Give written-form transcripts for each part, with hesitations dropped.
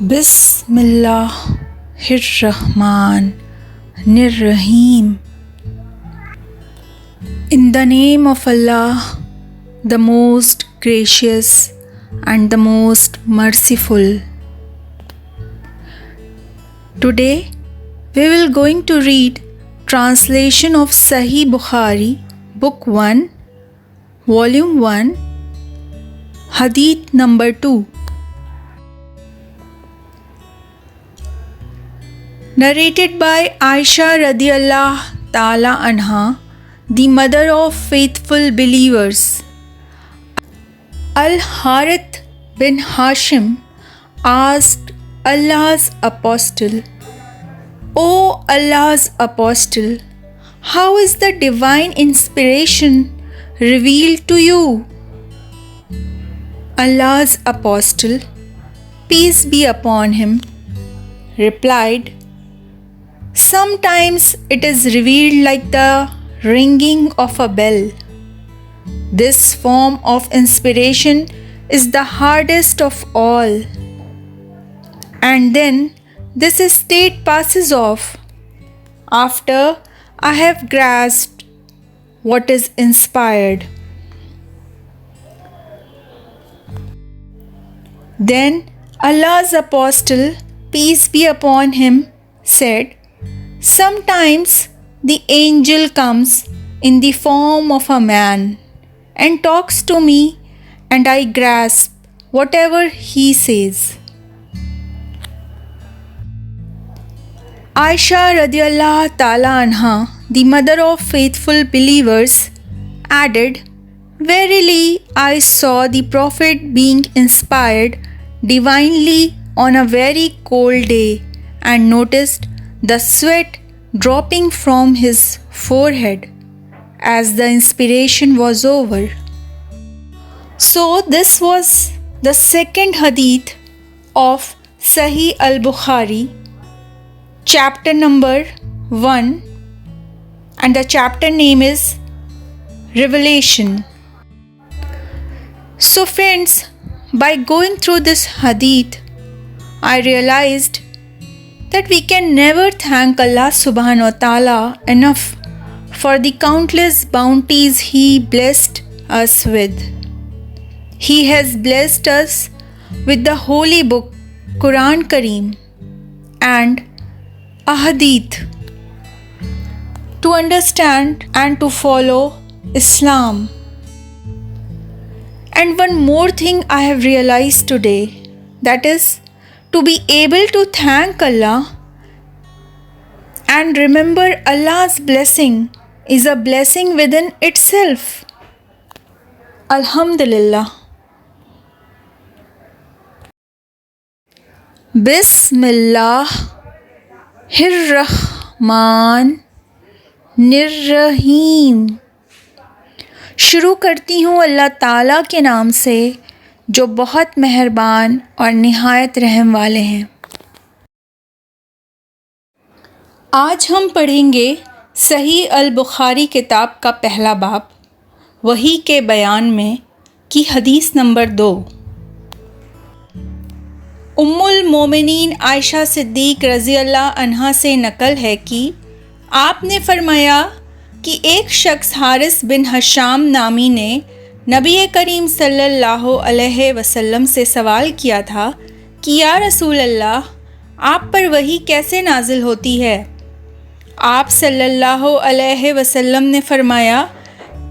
Bismillahirrahmanirrahim. In the name of Allah, the most gracious and the most merciful. Today we will going to read translation of Sahih Bukhari, Book 1, Volume 1, Hadith number 2. Narrated by Aisha radiallahu ta'ala anha, the mother of faithful believers. Al-Harith bin Hashim asked Allah's apostle, "O Allah's apostle, how is the divine inspiration revealed to you?" Allah's apostle, peace be upon him, replied, "Sometimes it is revealed like the ringing of a bell. This form of inspiration is the hardest of all. And then this state passes off after I have grasped what is inspired." Then Allah's apostle, peace be upon him, said, "Sometimes the angel comes in the form of a man and talks to me, and I grasp whatever he says." Aisha radiallahu ta'ala anha, the mother of faithful believers, added, "Verily I saw the Prophet being inspired divinely on a very cold day and noticed the sweat dropping from his forehead as the inspiration was over." So this was the second hadith of Sahih al-Bukhari, chapter number 1, and the chapter name is Revelation. So friends, by going through this hadith, I realized that we can never thank Allah subhanahu wa ta'ala enough for the countless bounties He blessed us with. He has blessed us with the holy book Quran Kareem and a hadith to understand and to follow Islam. And one more thing I have realized today, that is to be able to thank Allah and remember Allah's blessing is a blessing within itself. Alhamdulillah. Bismillahirrahmanirrahim. شروع کرتی ہوں اللہ تعالیٰ کے نام سے جو بہت مہربان اور نہایت رحم والے ہیں۔ آج ہم پڑھیں گے صحیح البخاری کتاب کا پہلا باب، وحی کے بیان میں کی حدیث نمبر 2۔ ام المومنین عائشہ صدیق رضی اللہ عنہا سے نقل ہے کہ آپ نے فرمایا کہ ایک شخص حارث بن ہشام نامی نے نبی کریم صلی اللہ علیہ وسلم سے سوال کیا تھا کہ یا رسول اللہ، آپ پر وحی کیسے نازل ہوتی ہے؟ آپ صلی اللہ علیہ وسلم نے فرمایا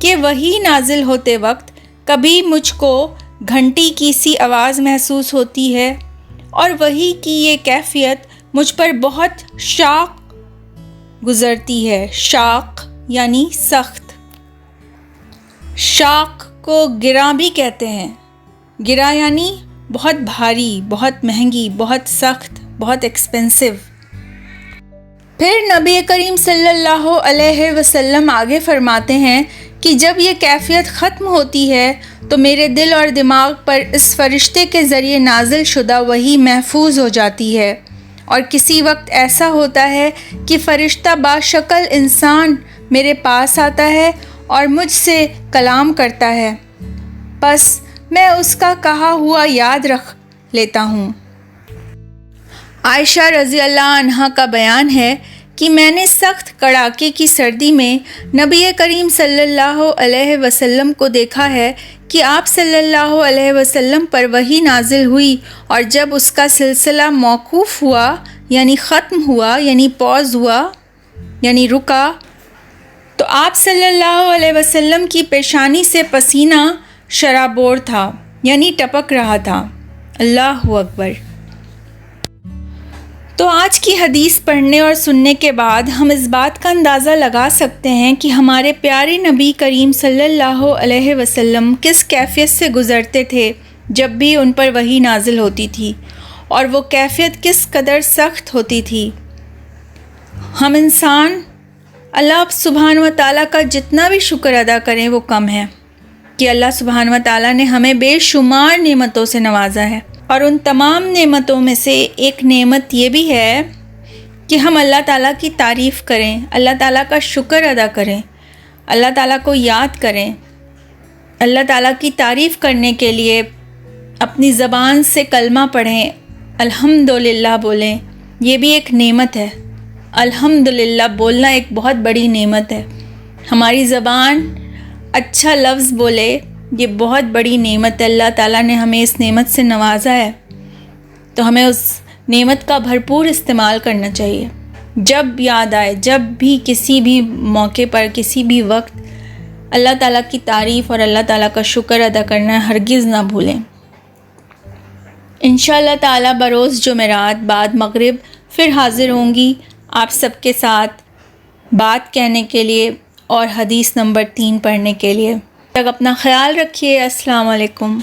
کہ وحی نازل ہوتے وقت کبھی مجھ کو گھنٹی کی سی آواز محسوس ہوتی ہے، اور وحی کی یہ کیفیت مجھ پر بہت شاق گزرتی ہے۔ شاق یعنی سخت، شاق کو گراں بھی کہتے ہیں۔ گراں یعنی بہت بھاری، بہت مہنگی، بہت سخت، بہت ایکسپینسو۔ پھر نبی کریم صلی اللہ علیہ وسلم آگے فرماتے ہیں کہ جب یہ کیفیت ختم ہوتی ہے تو میرے دل اور دماغ پر اس فرشتے کے ذریعے نازل شدہ وحی محفوظ ہو جاتی ہے، اور کسی وقت ایسا ہوتا ہے کہ فرشتہ باشکل انسان میرے پاس آتا ہے اور مجھ سے کلام کرتا ہے، بس میں اس کا کہا ہوا یاد رکھ لیتا ہوں۔ عائشہ رضی اللہ عنہا کا بیان ہے کہ میں نے سخت کڑاکے کی سردی میں نبی کریم صلی اللہ علیہ وسلم کو دیکھا ہے کہ آپ صلی اللہ علیہ وسلم پر وحی نازل ہوئی، اور جب اس کا سلسلہ موقوف ہوا یعنی ختم ہوا، یعنی پوز ہوا، یعنی رکا، تو آپ صلی اللہ علیہ وسلم کی پیشانی سے پسینہ شرابور تھا، یعنی ٹپک رہا تھا۔ اللہ اکبر۔ تو آج کی حدیث پڑھنے اور سننے کے بعد ہم اس بات کا اندازہ لگا سکتے ہیں کہ ہمارے پیارے نبی کریم صلی اللہ علیہ وسلم کس کیفیت سے گزرتے تھے جب بھی ان پر وحی نازل ہوتی تھی، اور وہ کیفیت کس قدر سخت ہوتی تھی۔ ہم انسان اللہ سبحانہ و تعالیٰ کا جتنا بھی شکر ادا کریں وہ کم ہے کہ اللہ سبحانہ و تعالیٰ نے ہمیں بے شمار نعمتوں سے نوازا ہے، اور ان تمام نعمتوں میں سے ایک نعمت یہ بھی ہے کہ ہم اللہ تعالیٰ کی تعریف کریں، اللہ تعالیٰ کا شکر ادا کریں، اللہ تعالیٰ کو یاد کریں، اللہ تعالیٰ کی تعریف کرنے کے لیے اپنی زبان سے کلمہ پڑھیں، الحمدللہ بولیں۔ یہ بھی ایک نعمت ہے، الحمدللہ بولنا ایک بہت بڑی نعمت ہے۔ ہماری زبان اچھا لفظ بولے، یہ بہت بڑی نعمت ہے۔ اللہ تعالیٰ نے ہمیں اس نعمت سے نوازا ہے، تو ہمیں اس نعمت کا بھرپور استعمال کرنا چاہیے۔ جب یاد آئے، جب بھی کسی بھی موقع پر، کسی بھی وقت اللہ تعالیٰ کی تعریف اور اللہ تعالیٰ کا شکر ادا کرنا ہرگز نہ بھولیں۔ انشاءاللہ تعالیٰ بروز جمعرات بعد مغرب پھر حاضر ہوں گی آپ سب کے ساتھ بات کہنے کے لیے اور حدیث نمبر 3 پڑھنے کے لیے۔ تب تک اپنا خیال رکھیے۔ السلام علیکم۔